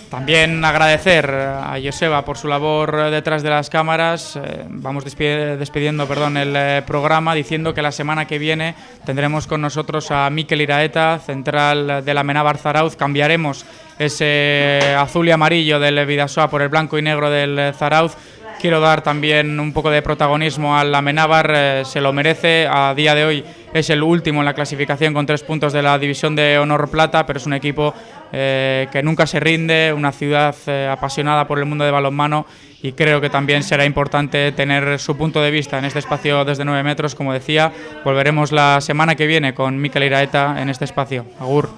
También agradecer a Joseba por su labor detrás de las cámaras. Vamos despidiendo el programa diciendo que la semana que viene tendremos con nosotros a Mikel Iraeta, central de la Amenábar Zarauz. Cambiaremos ese azul y amarillo del Bidasoa por el blanco y negro del Zarauz. Quiero dar también un poco de protagonismo al Amenábar, se lo merece. A día de hoy es el último en la clasificación con 3 puntos de la División de Honor Plata, pero es un equipo que nunca se rinde, una ciudad apasionada por el mundo de balonmano, y creo que también será importante tener su punto de vista en este espacio desde 9 metros. Como decía, volveremos la semana que viene con Mikel Iraeta en este espacio. Agur.